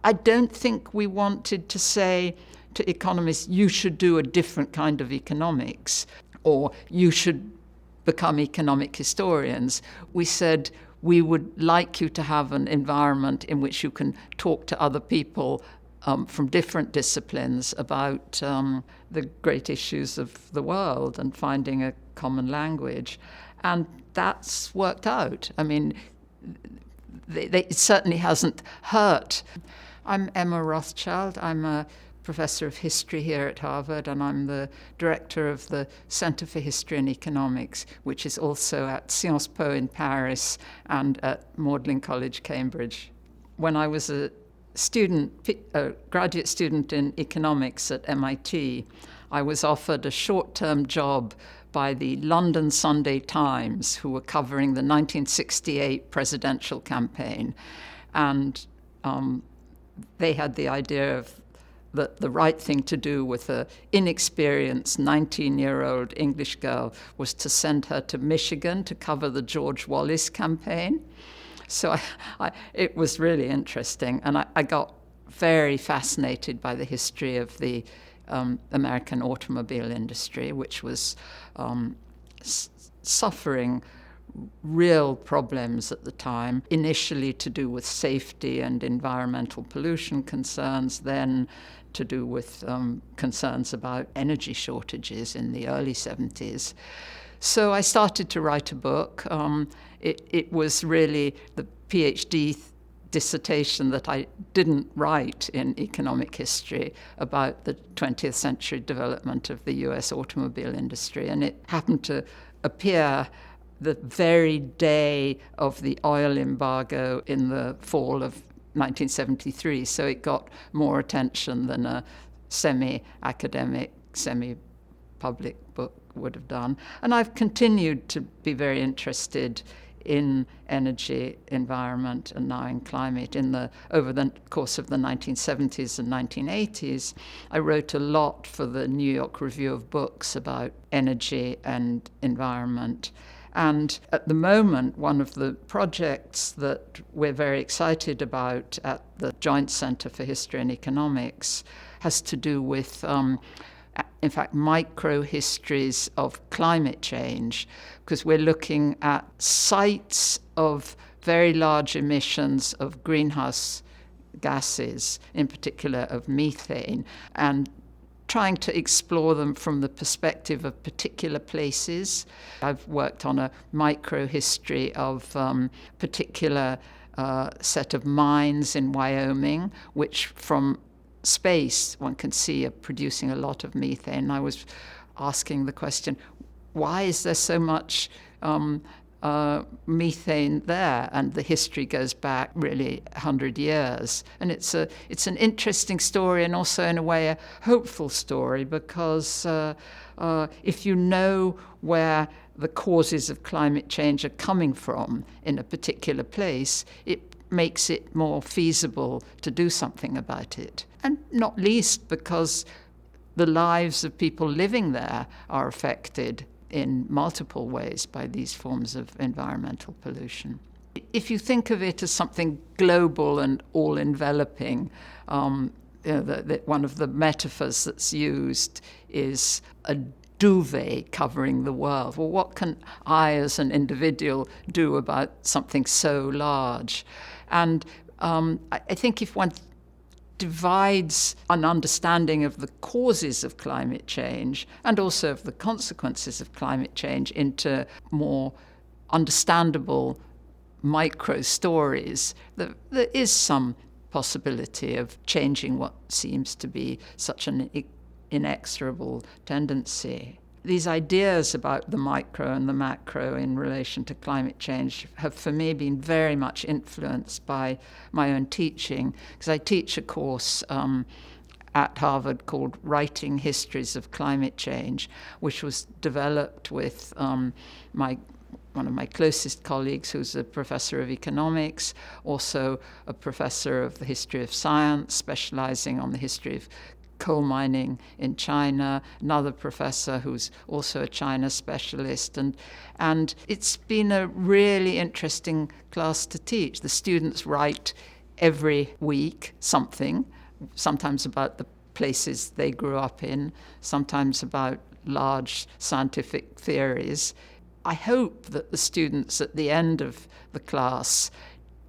I don't think we wanted to say to economists, you should do a different kind of economics, or you should become economic historians. We said we would like you to have an environment in which you can talk to other people from different disciplines about the great issues of the world and finding a common language. And that's worked out. I mean, it certainly hasn't hurt. I'm Emma Rothschild. I'm a professor of history here at Harvard, and I'm the director of the Center for History and Economics, which is also at Sciences Po in Paris and at Magdalen College, Cambridge. When I was a graduate student in economics at MIT, I was offered a short-term job by the London Sunday Times, who were covering the 1968 presidential campaign. And they had the idea of that the right thing to do with an inexperienced 19-year-old English girl was to send her to Michigan to cover the George Wallace campaign. So it was really interesting, and I got very fascinated by the history of the American automobile industry, which was suffering real problems at the time, initially to do with safety and environmental pollution concerns, then to do with concerns about energy shortages in the early 70s. So I started to write a book. It was really the PhD dissertation that I didn't write in economic history about the 20th century development of the US automobile industry. And it happened to appear the very day of the oil embargo in the fall of 1973. So it got more attention than a semi-academic, semi-public book would have done. And I've continued to be very interested in energy, environment, and now in climate. Over the course of the 1970s and 1980s, I wrote a lot for the New York Review of Books about energy and environment. And at the moment, one of the projects that we're very excited about at the Joint Center for History and Economics has to do with in fact, microhistories of climate change, because we're looking at sites of very large emissions of greenhouse gases, in particular of methane, and trying to explore them from the perspective of particular places. I've worked on a microhistory of particular set of mines in Wyoming, which from space one can see are producing a lot of methane. I was asking the question, why is there so much methane there? And the history goes back really 100 years. And it's an interesting story, and also in a way a hopeful story, because if you know where the causes of climate change are coming from in a particular place, it makes it more feasible to do something about it. And not least because the lives of people living there are affected in multiple ways by these forms of environmental pollution. If you think of it as something global and all-enveloping, one of the metaphors that's used is a duvet covering the world. Well, what can I as an individual do about something so large? And I think if one divides an understanding of the causes of climate change and also of the consequences of climate change into more understandable micro stories, there is some possibility of changing what seems to be such an inexorable tendency. These ideas about the micro and the macro in relation to climate change have, for me, been very much influenced by my own teaching, because I teach a course at Harvard called Writing Histories of Climate Change, which was developed with one of my closest colleagues, who's a professor of economics, also a professor of the history of science, specializing on the history of coal mining in China, another professor who's also a China specialist. And it's been a really interesting class to teach. The students write every week something, sometimes about the places they grew up in, sometimes about large scientific theories. I hope that the students at the end of the class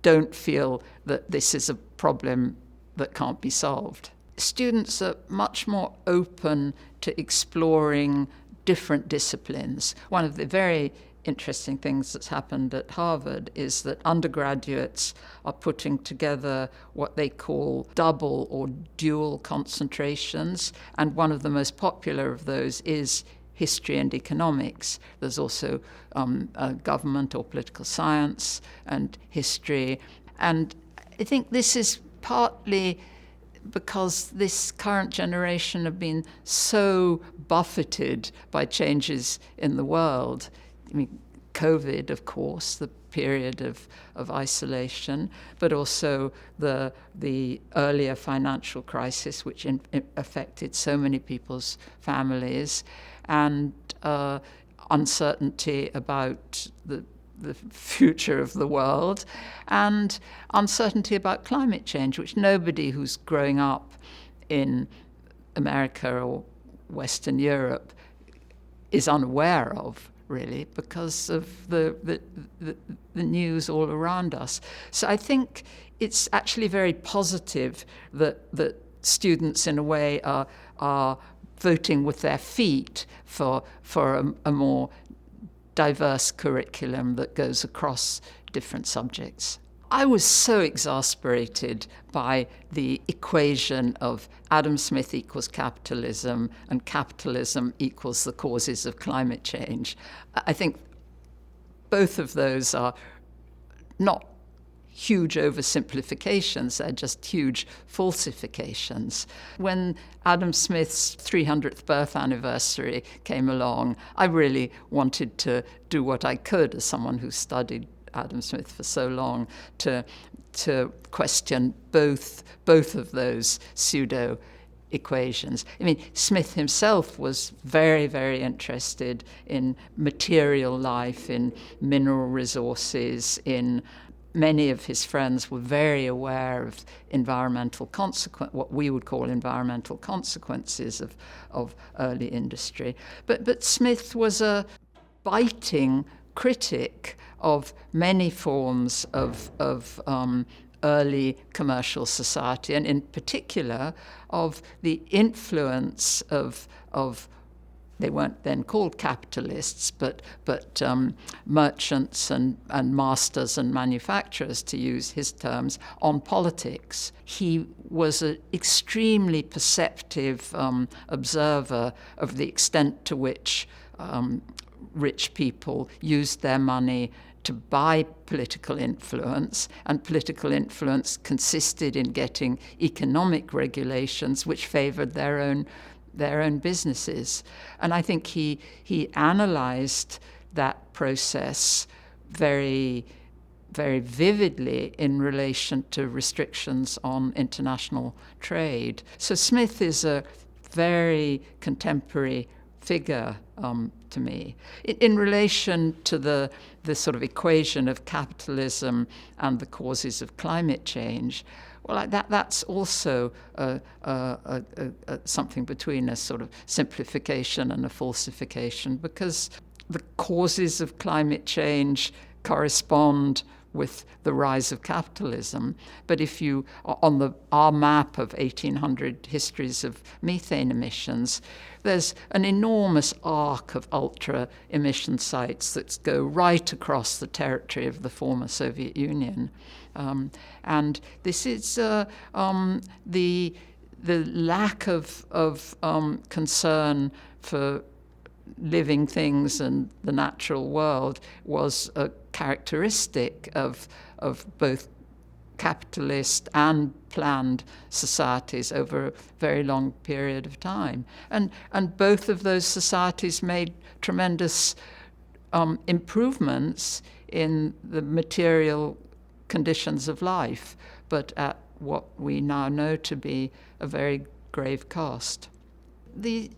don't feel that this is a problem that can't be solved. Students are much more open to exploring different disciplines. One of the very interesting things that's happened at Harvard is that undergraduates are putting together what they call double or dual concentrations, and one of the most popular of those is history and economics. There's also government or political science and history. And I think this is partly because this current generation have been so buffeted by changes in the world. I mean, COVID, of course, the period of isolation, but also the earlier financial crisis, which affected so many people's families, and uncertainty about the future of the world, and uncertainty about climate change, which nobody who's growing up in America or Western Europe is unaware of, really, because of the news all around us. So I think it's actually very positive that students, in a way, are voting with their feet for a more diverse curriculum that goes across different subjects. I was so exasperated by the equation of Adam Smith equals capitalism and capitalism equals the causes of climate change. I think both of those are not huge oversimplifications, they're just huge falsifications. When Adam Smith's 300th birth anniversary came along, I really wanted to do what I could, as someone who studied Adam Smith for so long, to question both of those pseudo equations. I mean, Smith himself was very, very interested in material life, in mineral resources, in many of his friends were very aware of what we would call environmental consequences of early industry. But Smith was a biting critic of many forms of early commercial society, and in particular of the influence of they weren't then called capitalists, but merchants and masters and manufacturers, to use his terms, on politics. He was an extremely perceptive observer of the extent to which rich people used their money to buy political influence, and political influence consisted in getting economic regulations which favored their own businesses. And I think he analyzed that process very, very vividly in relation to restrictions on international trade. So Smith is a very contemporary figure to me. In relation to the sort of equation of capitalism and the causes of climate change, well, that's also something between a sort of simplification and a falsification, because the causes of climate change correspond with the rise of capitalism. But if you, on our map of 1800 histories of methane emissions, there's an enormous arc of ultra emission sites that go right across the territory of the former Soviet Union. And this is the lack of concern for living things and the natural world was a characteristic of both capitalist and planned societies over a very long period of time. And both of those societies made tremendous improvements in the material conditions of life, but at what we now know to be a very grave cost. The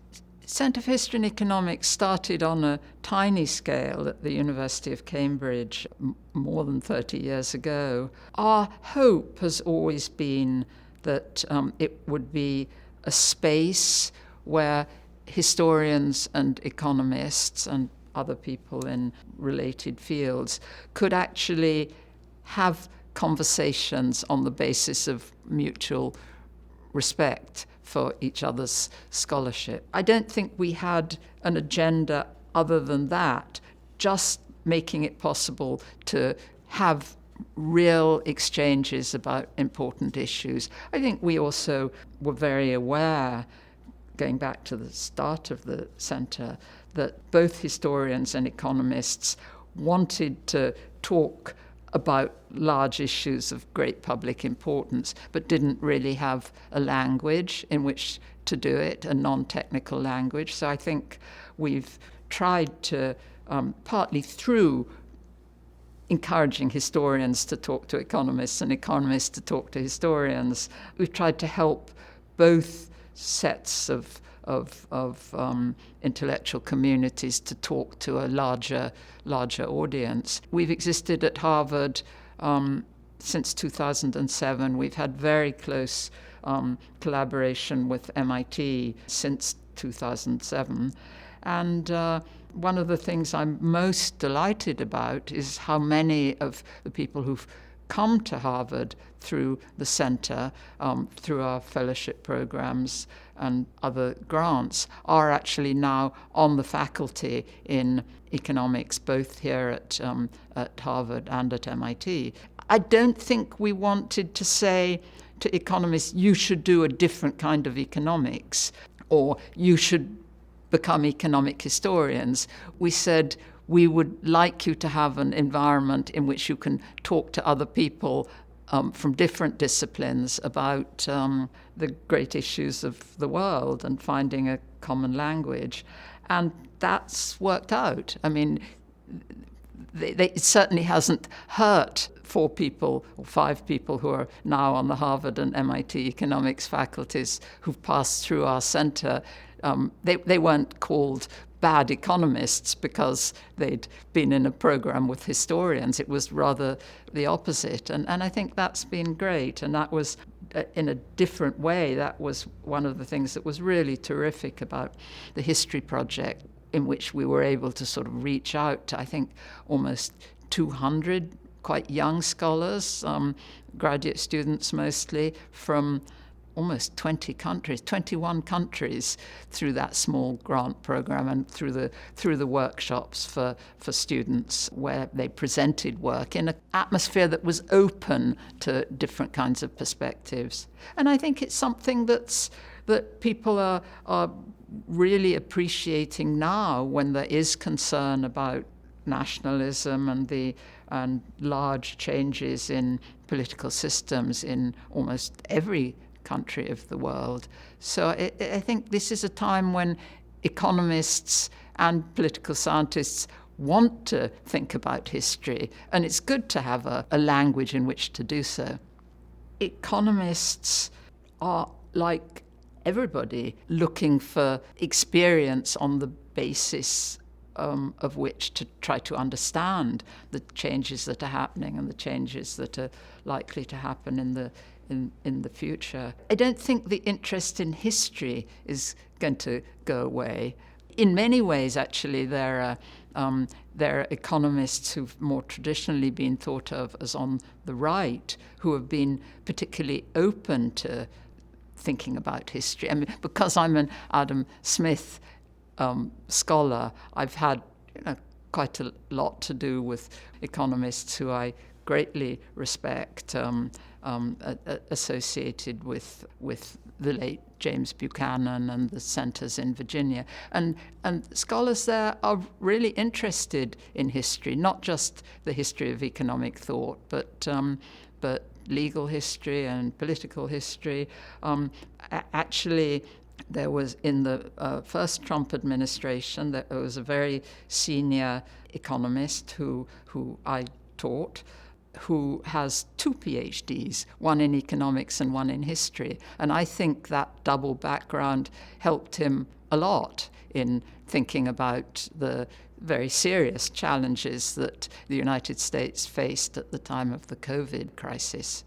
Centre for History and Economics started on a tiny scale at the University of Cambridge more than 30 years ago. Our hope has always been that it would be a space where historians and economists and other people in related fields could actually have conversations on the basis of mutual respect for each other's scholarship. I don't think we had an agenda other than that, just making it possible to have real exchanges about important issues. I think we also were very aware, going back to the start of the centre, that both historians and economists wanted to talk about large issues of great public importance, but didn't really have a language in which to do it, a non-technical language. So I think we've tried to, partly through encouraging historians to talk to economists and economists to talk to historians, we've tried to help both sets of intellectual communities to talk to a larger audience. We've existed at Harvard since 2007. We've had very close collaboration with MIT since 2007. And one of the things I'm most delighted about is how many of the people who've come to Harvard through the center, through our fellowship programs and other grants, are actually now on the faculty in economics, both here at Harvard and at MIT. I don't think we wanted to say to economists, you should do a different kind of economics, or you should become economic historians. We said, we would like you to have an environment in which you can talk to other people from different disciplines about the great issues of the world and finding a common language. And that's worked out. I mean, it certainly hasn't hurt 4 people or 5 people who are now on the Harvard and MIT economics faculties who've passed through our center. They weren't called bad economists because they'd been in a program with historians. It was rather the opposite. And I think that's been great. And that was, in a different way, that was one of the things that was really terrific about the history project, in which we were able to sort of reach out to, I think, almost 200 quite young scholars, graduate students mostly, from almost 20 countries, 21 countries, through that small grant program and through the workshops for students, where they presented work in an atmosphere that was open to different kinds of perspectives. And I think it's something that people are really appreciating now, when there is concern about nationalism and large changes in political systems in almost every country of the world. So I think this is a time when economists and political scientists want to think about history, and it's good to have a language in which to do so. Economists are, like everybody, looking for experience on the basis of which to try to understand the changes that are happening and the changes that are likely to happen in the future. I don't think the interest in history is going to go away. In many ways, actually, there are economists who've more traditionally been thought of as on the right, who have been particularly open to thinking about history. I mean, because I'm an Adam Smith scholar, I've had quite a lot to do with economists who I greatly respect, associated with the late James Buchanan and the centers in Virginia. And scholars there are really interested in history, not just the history of economic thought, but legal history and political history. Actually, there was, in the first Trump administration, there was a very senior economist who I taught, who has 2 PhDs, one in economics and one in history. And I think that double background helped him a lot in thinking about the very serious challenges that the United States faced at the time of the COVID crisis.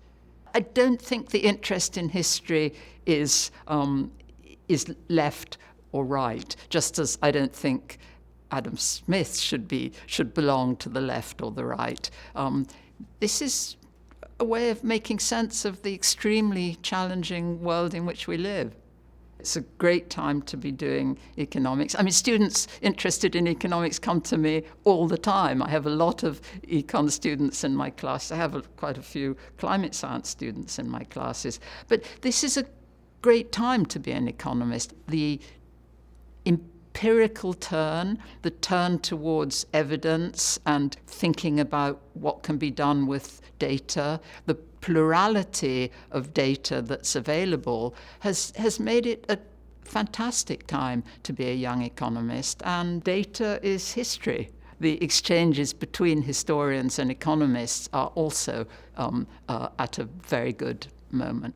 I don't think the interest in history is left or right, just as I don't think Adam Smith should belong to the left or the right. This is a way of making sense of the extremely challenging world in which we live. It's a great time to be doing economics. I mean, students interested in economics come to me all the time. I have a lot of econ students in my class. I have quite a few climate science students in my classes. But this is a great time to be an economist. The empirical turn, the turn towards evidence and thinking about what can be done with data, the plurality of data that's available has made it a fantastic time to be a young economist. And data is history. The exchanges between historians and economists are also at a very good moment.